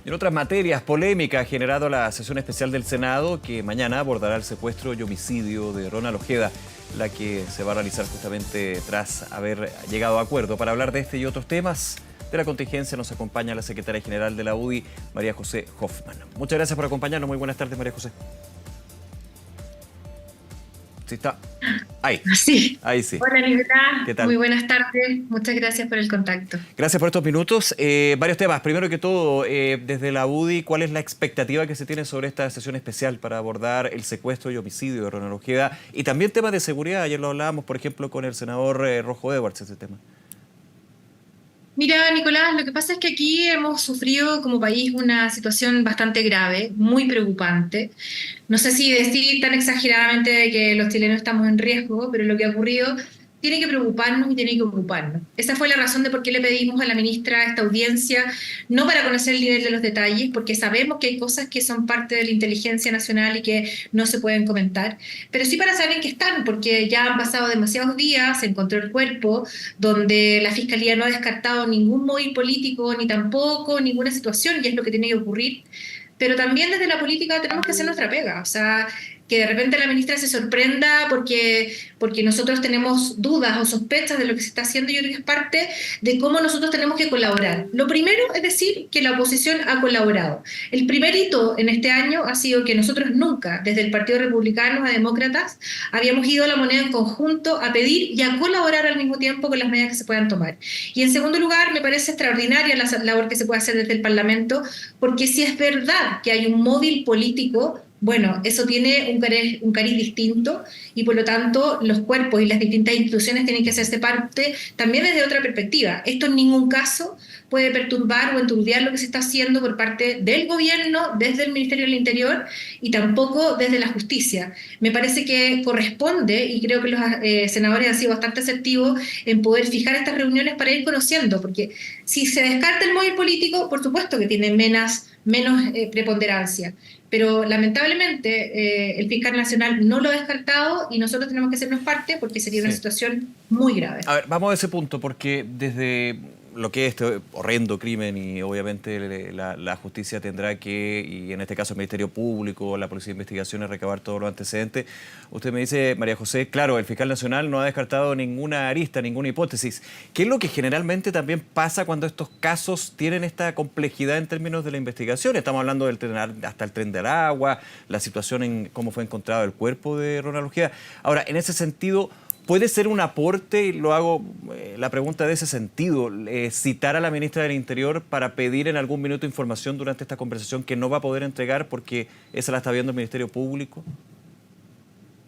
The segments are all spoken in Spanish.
En otras materias, polémica ha generado la sesión especial del Senado que mañana abordará el secuestro y homicidio de Ronald Ojeda, la que se va a realizar justamente tras haber llegado a acuerdo. Para hablar de este y otros temas de la contingencia nos acompaña la secretaria general de la UDI, María José Hoffman. Muchas gracias por acompañarnos. Muy buenas tardes, María José. Sí, está. Ahí. Sí. Ahí sí. Hola, Nicolás. ¿Qué tal? Muy buenas tardes. Muchas gracias por el contacto. Gracias por estos minutos. Varios temas. Primero que todo, desde la UDI, ¿cuál es la expectativa que se tiene sobre esta sesión especial para abordar el secuestro y homicidio de Ronald Ojeda? Y también temas de seguridad. Ayer lo hablábamos, por ejemplo, con el senador Rojo Edwards, ese tema. Mira, Nicolás, lo que pasa es que aquí hemos sufrido como país una situación bastante grave, muy preocupante. No sé si decir tan exageradamente de que los chilenos estamos en riesgo, pero lo que ha ocurrido tiene que preocuparnos y tiene que ocuparnos. Esa fue la razón de por qué le pedimos a la ministra esta audiencia, no para conocer el nivel de los detalles, porque sabemos que hay cosas que son parte de la inteligencia nacional y que no se pueden comentar, pero sí para saber en qué están, porque ya han pasado demasiados días, se encontró el cuerpo, donde la Fiscalía no ha descartado ningún móvil político, ni tampoco ninguna situación, y es lo que tiene que ocurrir. Pero también desde la política tenemos que hacer nuestra pega, o sea, que de repente la ministra se sorprenda porque nosotros tenemos dudas o sospechas de lo que se está haciendo, yo creo que es parte de cómo nosotros tenemos que colaborar. Lo primero es decir que la oposición ha colaborado. El primer hito en este año ha sido que nosotros nunca, desde el Partido Republicano a Demócratas, habíamos ido a la moneda en conjunto a pedir y a colaborar al mismo tiempo con las medidas que se puedan tomar. Y en segundo lugar, me parece extraordinaria la labor que se puede hacer desde el Parlamento, porque si es verdad que hay un móvil político, bueno, eso tiene un cariz distinto y por lo tanto los cuerpos y las distintas instituciones tienen que hacerse parte también desde otra perspectiva. Esto en ningún caso puede perturbar o enturbiar lo que se está haciendo por parte del gobierno, desde el Ministerio del Interior y tampoco desde la justicia. Me parece que corresponde, y creo que los senadores han sido bastante asertivos en poder fijar estas reuniones para ir conociendo, porque si se descarta el móvil político, por supuesto que tiene menos preponderancia. Pero lamentablemente el fiscal nacional no lo ha descartado y nosotros tenemos que hacernos parte porque sería una situación muy grave. A ver, vamos a ese punto, porque desde lo que es este horrendo crimen y obviamente la justicia tendrá que, y en este caso el Ministerio Público, la Policía de Investigaciones, recabar todos los antecedentes. Usted me dice, María José, claro, el fiscal nacional no ha descartado ninguna arista, ninguna hipótesis. ¿Qué es lo que generalmente también pasa cuando estos casos tienen esta complejidad en términos de la investigación? Estamos hablando del tren, hasta el tren del agua, la situación en cómo fue encontrado el cuerpo de Ronald Ojeda. Ahora, en ese sentido, ¿puede ser un aporte, y lo hago la pregunta de ese sentido, citar a la ministra del Interior para pedir en algún minuto información durante esta conversación que no va a poder entregar porque esa la está viendo el Ministerio Público?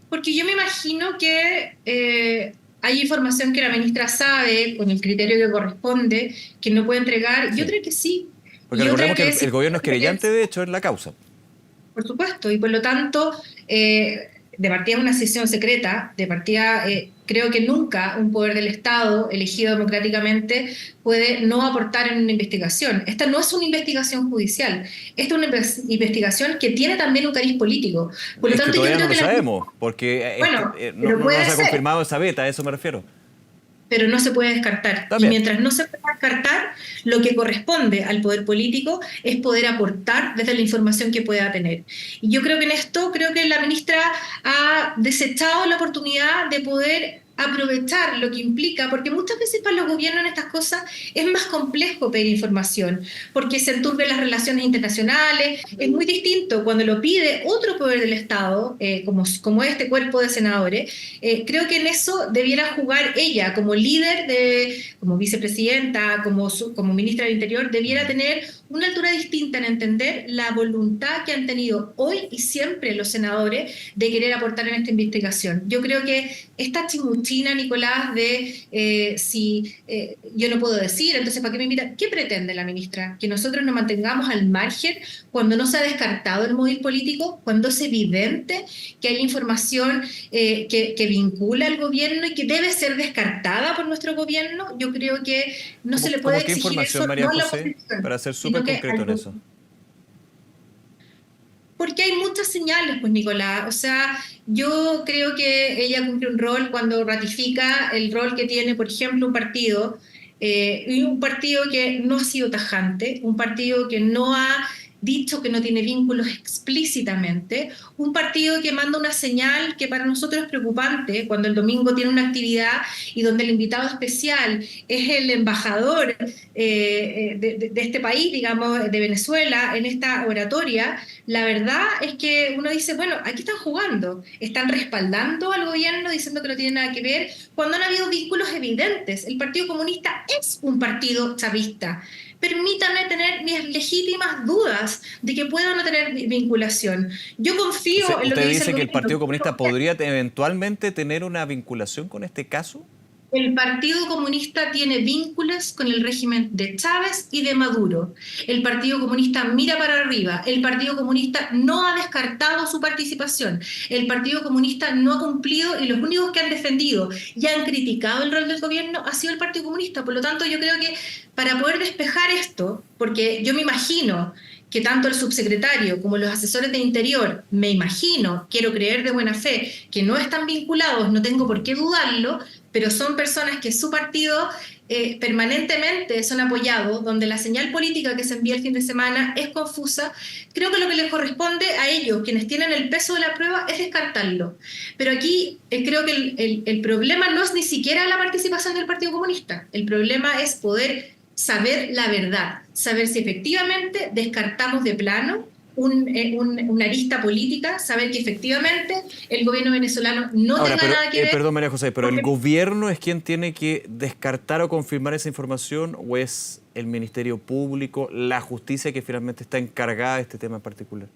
Porque yo me imagino que hay información que la ministra sabe, con el criterio que corresponde, que no puede entregar. Sí. Yo creo que sí. Porque Y recordemos otra que que el gobierno es querellante, de hecho, en la causa. por supuesto, y por lo tanto, de partida es una sesión secreta, de partida creo que nunca un poder del Estado elegido democráticamente puede no aportar en una investigación. Esta no es una investigación judicial, esta es una investigación que tiene también un cariz político. Por lo Es que tanto, yo todavía no creo lo que sabemos, porque bueno, no, pero no puede nos ha ser, confirmado esa beta, a eso me refiero. pero no se puede descartar. Y También. mientras no se pueda descartar, lo que corresponde al poder político es poder aportar desde la información que pueda tener. Y yo creo que en esto, creo que la ministra ha desechado la oportunidad de poder aprovechar lo que implica, porque muchas veces para los gobiernos en estas cosas es más complejo pedir información, porque se enturbian las relaciones internacionales, es muy distinto cuando lo pide otro poder del Estado, como este cuerpo de senadores. Creo que en eso debiera jugar ella como líder, como vicepresidenta, como ministra del Interior, debiera tener una altura distinta en entender la voluntad que han tenido hoy y siempre los senadores de querer aportar en esta investigación. Yo creo que esta chimuchina, Nicolás, de si yo no puedo decir, entonces ¿para qué me invitan? ¿Qué pretende la ministra? ¿Que nosotros nos mantengamos al margen cuando no se ha descartado el móvil político, cuando es evidente que hay información que vincula al gobierno y que debe ser descartada por nuestro gobierno? Yo creo que no se le puede ¿Cómo qué exigir información, eso María no a la José? oposición, Para ser súper sino que concreto en eso. porque hay muchas señales, pues Nicolás. O sea, yo creo que ella cumple un rol cuando ratifica el rol que tiene, por ejemplo, un partido y un partido que no ha sido tajante, un partido que no ha dicho que no tiene vínculos explícitamente, un partido que manda una señal que para nosotros es preocupante cuando el domingo tiene una actividad y donde el invitado especial es el embajador de este país, digamos, de Venezuela, en esta oratoria. La verdad es que uno dice, bueno, aquí están jugando, están respaldando al gobierno diciendo que no tiene nada que ver, cuando han habido vínculos evidentes. El Partido Comunista es un partido chavista. Permítame tener mis legítimas dudas de que pueda no tener vinculación. Yo confío en lo que ¿Usted dice el dice que el gobierno. Partido Comunista podría eventualmente tener una vinculación con este caso? El Partido Comunista tiene vínculos con el régimen de Chávez y de Maduro. El Partido Comunista mira para arriba. El Partido Comunista no ha descartado su participación. El Partido Comunista no ha cumplido y los únicos que han defendido y han criticado el rol del gobierno ha sido el Partido Comunista. Por lo tanto, yo creo que para poder despejar esto, porque yo me imagino que tanto el subsecretario como los asesores de Interior, me imagino, quiero creer de buena fe, que no están vinculados, no tengo por qué dudarlo, pero son personas que su partido permanentemente son apoyados, donde la señal política que se envía el fin de semana es confusa. Creo que lo que les corresponde a ellos, quienes tienen el peso de la prueba, es descartarlo. Pero aquí creo que el problema no es ni siquiera la participación del Partido Comunista, el problema es poder saber la verdad, saber si efectivamente descartamos de plano una arista política, saber que efectivamente el gobierno venezolano no Ahora, tenga nada que ver. perdón María José, pero ¿el gobierno es quien tiene que descartar o confirmar esa información o es el Ministerio Público, la justicia que finalmente está encargada de este tema en particular?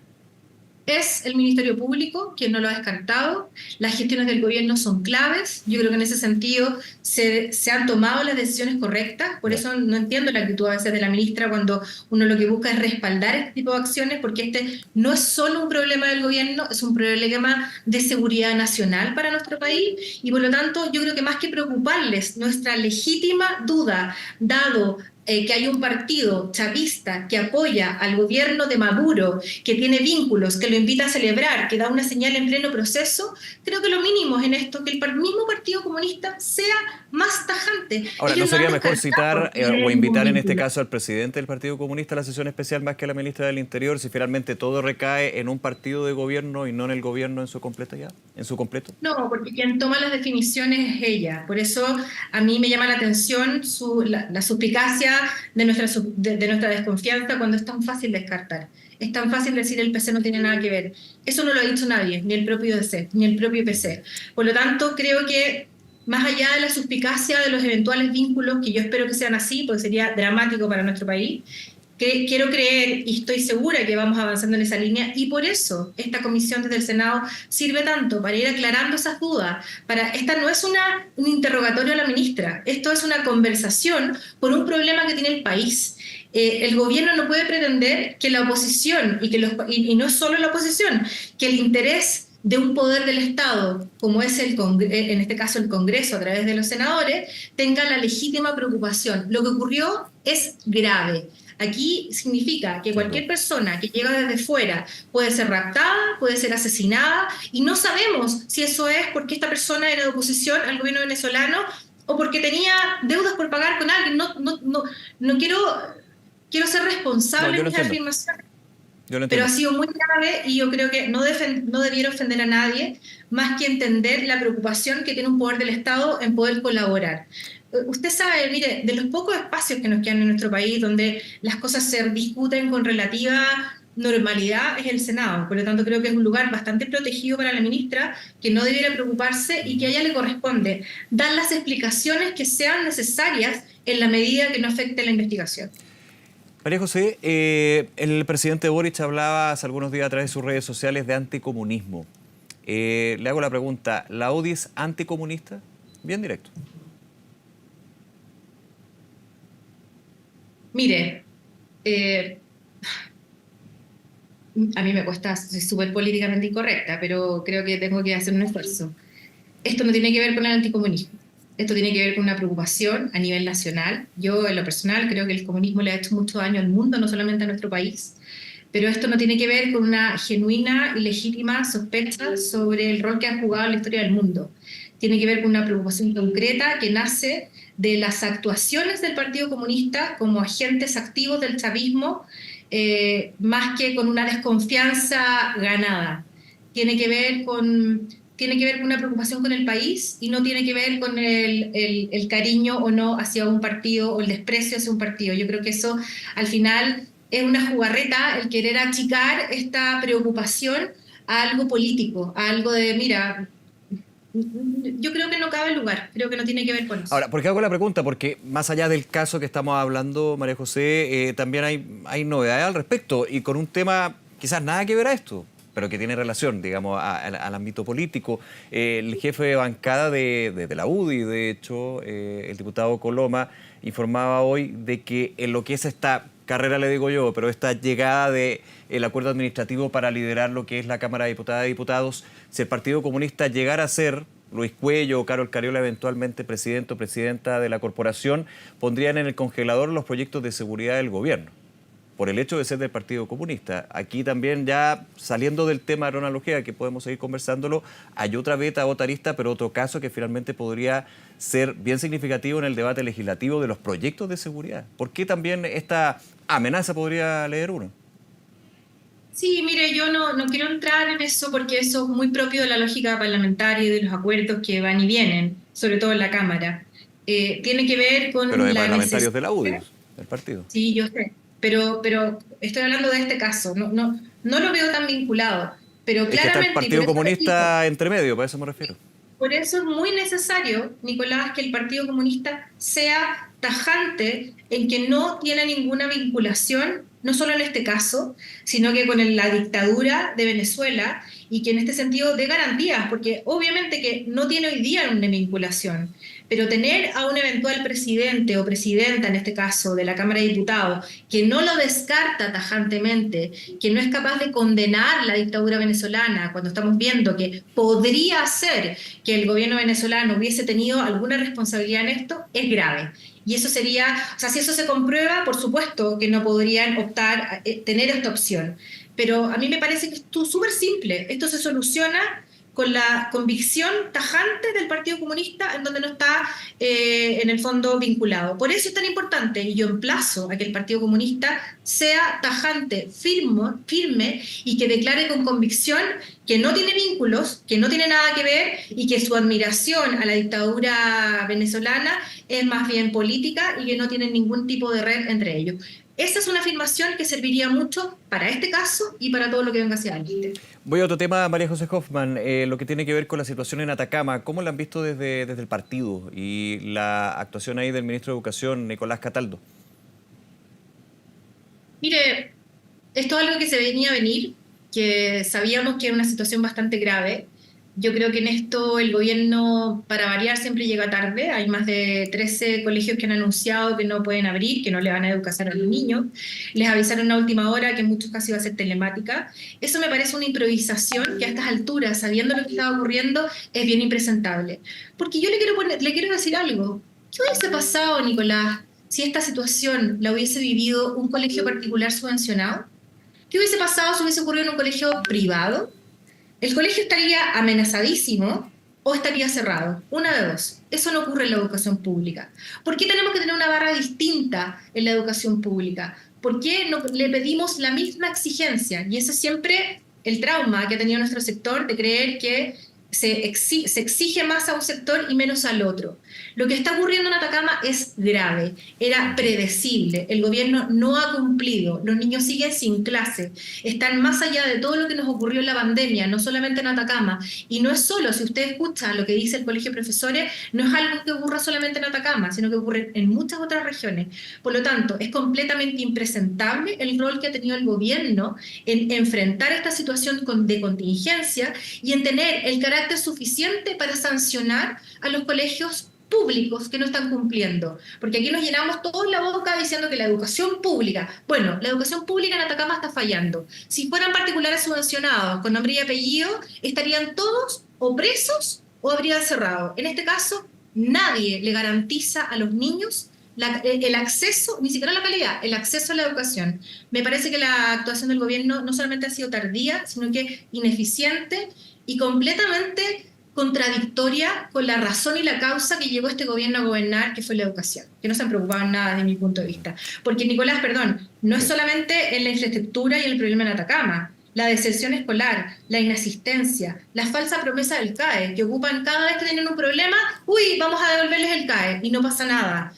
Es el Ministerio Público quien no lo ha descartado. Las gestiones del gobierno son claves. Yo creo que en ese sentido se han tomado las decisiones correctas. Por eso no entiendo la actitud a veces de la ministra cuando uno lo que busca es respaldar este tipo de acciones, porque este no es solo un problema del gobierno, es un problema de seguridad nacional para nuestro país. Y por lo tanto, yo creo que más que preocuparles nuestra legítima duda, dado que hay un partido chavista que apoya al gobierno de Maduro, que tiene vínculos, que lo invita a celebrar, que da una señal en pleno proceso, creo que lo mínimo es en esto, que el mismo Partido Comunista sea más tajante. Ahora, ¿no Ellos sería han mejor citar descartado o invitar en este vínculo. caso al presidente del Partido Comunista a la sesión especial más que a la ministra del Interior si finalmente todo recae en un partido de gobierno y no en el gobierno en su completo ya, en su completo? No, porque quien toma las definiciones es ella. Por eso a mí me llama la atención la suspicacia de nuestra desconfianza cuando es tan fácil descartar. Es tan fácil decir el PC no tiene nada que ver. Eso no lo ha dicho nadie, ni el propio DC, ni el propio PC. Por lo tanto, creo que más allá de la suspicacia de los eventuales vínculos, que yo espero que sean así, porque sería dramático para nuestro país, que quiero creer y estoy segura que vamos avanzando en esa línea y por eso esta comisión desde el Senado sirve tanto para ir aclarando esas dudas. Esta no es un interrogatorio a la ministra, esto es una conversación por un problema que tiene el país. El gobierno no puede pretender que la oposición, y no solo la oposición, que el interés de un poder del Estado, como es en este caso el Congreso a través de los senadores, tenga la legítima preocupación. Lo que ocurrió es grave. Aquí significa que cualquier persona que llega desde fuera puede ser raptada, puede ser asesinada, y no sabemos si eso es porque esta persona era de oposición al gobierno venezolano o porque tenía deudas por pagar con alguien. No quiero ser responsable en mis afirmaciones. Pero ha sido muy grave y yo creo que no debiera ofender a nadie más que entender la preocupación que tiene un poder del Estado en poder colaborar. Usted sabe, mire, de los pocos espacios que nos quedan en nuestro país donde las cosas se discuten con relativa normalidad es el Senado. Por lo tanto, creo que es un lugar bastante protegido para la ministra, que no debiera preocuparse y que a ella le corresponde dar las explicaciones que sean necesarias en la medida que no afecte la investigación. María José, el presidente Boric hablaba hace algunos días a través de sus redes sociales de anticomunismo. Le hago la pregunta, ¿la UDI es anticomunista? Bien directo. Mire, a mí me cuesta, soy súper políticamente incorrecta, pero creo que tengo que hacer un esfuerzo. Esto no tiene que ver con el anticomunismo. Esto tiene que ver con una preocupación a nivel nacional. Yo, en lo personal, creo que el comunismo le ha hecho mucho daño al mundo, no solamente a nuestro país. Pero esto no tiene que ver con una genuina y legítima sospecha sobre el rol que han jugado en la historia del mundo. tiene que ver con una preocupación concreta que nace de las actuaciones del Partido Comunista como agentes activos del chavismo, más que con una desconfianza ganada. Tiene que ver con, tiene que ver con una preocupación con el país y no tiene que ver con el cariño o no hacia un partido o el desprecio hacia un partido. Yo creo que eso al final es una jugarreta el querer achicar esta preocupación a algo político, a algo de, mira, yo creo que no cabe lugar, creo que no tiene que ver con eso. Ahora, ¿por qué hago la pregunta? Porque más allá del caso que estamos hablando, María José, también hay novedades al respecto y con un tema quizás nada que ver a esto, pero que tiene relación, digamos, al ámbito político. El jefe de bancada de la UDI, de hecho, el diputado Coloma, informaba hoy de que en lo que es esta carrera, le digo yo, pero esta llegada del acuerdo administrativo para liderar lo que es la Cámara de Diputadas y Diputados, si el Partido Comunista llegara a ser Luis Cuello o Carol Cariola eventualmente presidente o presidenta de la corporación, pondrían en el congelador los proyectos de seguridad del gobierno, por el hecho de ser del Partido Comunista. Aquí también, ya saliendo del tema de Ronald Ojeda, que podemos seguir conversándolo, hay otra beta votarista, pero otro caso que finalmente podría ser bien significativo en el debate legislativo de los proyectos de seguridad. ¿Por qué también esta amenaza podría leer uno? Sí, mire, yo no quiero entrar en eso porque eso es muy propio de la lógica parlamentaria y de los acuerdos que van y vienen, sobre todo en la Cámara. Tiene que ver Pero con de la parlamentarios necesidad. de la UDI, del partido. Sí, yo sé, pero estoy hablando de este caso, no lo veo tan vinculado, pero Es que está el claramente, y por Partido eso le digo, Comunista entre medio, para eso me refiero. por eso es muy necesario, Nicolás, que el Partido Comunista sea tajante en que no tiene ninguna vinculación, no solo en este caso, sino que con la dictadura de Venezuela y que en este sentido dé garantías, porque obviamente que no tiene hoy día una vinculación, pero tener a un eventual presidente o presidenta, en este caso, de la Cámara de Diputados, que no lo descarta tajantemente, que no es capaz de condenar la dictadura venezolana, cuando estamos viendo que podría ser que el gobierno venezolano hubiese tenido alguna responsabilidad en esto, es grave. Y eso sería, o sea, si eso se comprueba, por supuesto que no podrían optar a tener esta opción. Pero a mí me parece que es súper simple. Esto se soluciona con la convicción tajante del Partido Comunista, en donde no está en el fondo vinculado. Por eso es tan importante, y yo emplazo a que el Partido Comunista sea tajante, firme y que declare con convicción que no tiene vínculos, que no tiene nada que ver y que su admiración a la dictadura venezolana es más bien política y que no tienen ningún tipo de red entre ellos. Esa es una afirmación que serviría mucho para este caso y para todo lo que venga hacia adelante. Voy a otro tema, María José Hoffman, lo que tiene que ver con la situación en Atacama. ¿Cómo la han visto desde el partido y la actuación ahí del ministro de Educación, Nicolás Cataldo? Mire, esto es algo que se venía a venir, que sabíamos que era una situación bastante grave. Yo creo que en esto el gobierno, para variar, siempre llega tarde. Hay más de 13 colegios que han anunciado que no pueden abrir, que no le van a educar a los niños. Les avisaron a última hora que en muchos casos iba a ser telemática. Eso me parece una improvisación que a estas alturas, sabiendo lo que estaba ocurriendo, es bien impresentable. Porque yo le quiero decir algo. ¿Qué hubiese pasado, Nicolás, si esta situación la hubiese vivido un colegio particular subvencionado? ¿Qué hubiese pasado si hubiese ocurrido en un colegio privado? El colegio estaría amenazadísimo o estaría cerrado. Una de dos. Eso no ocurre en la educación pública. ¿Por qué tenemos que tener una barra distinta en la educación pública? ¿Por qué no le pedimos la misma exigencia? Y ese es siempre el trauma que ha tenido nuestro sector de creer que se exige más a un sector y menos al otro. Lo que está ocurriendo en Atacama es grave, era predecible, el gobierno no ha cumplido, los niños siguen sin clase, están más allá de todo lo que nos ocurrió en la pandemia, no solamente en Atacama, y no es solo, si usted escucha lo que dice el Colegio de Profesores, no es algo que ocurra solamente en Atacama, sino que ocurre en muchas otras regiones. Por lo tanto, es completamente impresentable el rol que ha tenido el gobierno en enfrentar esta situación de contingencia y en tener el carácter suficiente para sancionar a los colegios públicos que no están cumpliendo. Porque aquí nos llenamos todos la boca diciendo que la educación pública, bueno, la educación pública en Atacama está fallando. Si fueran particulares subvencionados con nombre y apellido, estarían todos o presos o habrían cerrado. En este caso, nadie le garantiza a los niños el acceso, ni siquiera la calidad, el acceso a la educación. Me parece que la actuación del gobierno no solamente ha sido tardía, sino que ineficiente y completamente contradictoria con la razón y la causa que llevó este gobierno a gobernar, que fue la educación, que no se han preocupado en nada desde mi punto de vista. Porque, Nicolás, perdón, no es solamente en la infraestructura y el problema en Atacama, la deserción escolar, la inasistencia, la falsa promesa del CAE, que ocupan cada vez que tienen un problema, uy, vamos a devolverles el CAE, y no pasa nada.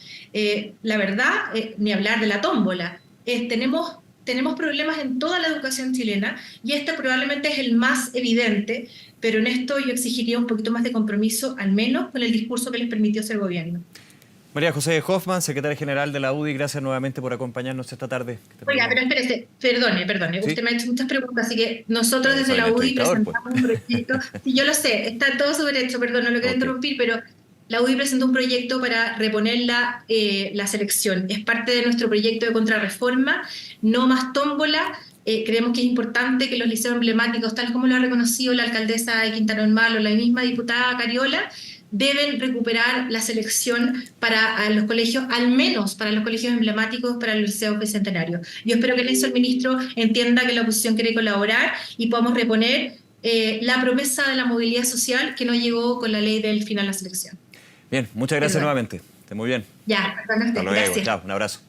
La verdad, ni hablar de la tómbola, tenemos problemas en toda la educación chilena y este probablemente es el más evidente, pero en esto yo exigiría un poquito más de compromiso, al menos con el discurso que les permitió ser gobierno. María José Hoffman, secretaria general de la UDI, gracias nuevamente por acompañarnos esta tarde. Oiga, pero espérese, perdone, ¿Sí? usted me ha hecho muchas preguntas, así que nosotros desde Soy el la UDI entrevistador, presentamos un proyecto, sí, yo lo sé, está todo sobre hecho, perdón, no lo quiero interrumpir, pero la UDI presentó un proyecto para reponer la selección. Es parte de nuestro proyecto de contrarreforma, no más tómbola. Creemos que es importante que los liceos emblemáticos, tal como lo ha reconocido la alcaldesa de Quintana Normal o la misma diputada Cariola, deben recuperar la selección para los colegios, al menos para los colegios emblemáticos, para los liceos bicentenarios. Yo espero que en eso el ministro entienda que la oposición quiere colaborar y podamos reponer la promesa de la movilidad social que no llegó con la ley del final a la selección. Bien, muchas gracias nuevamente. Esté muy bien. Ya, perdón a usted. Hasta luego. Gracias. Chao, un abrazo.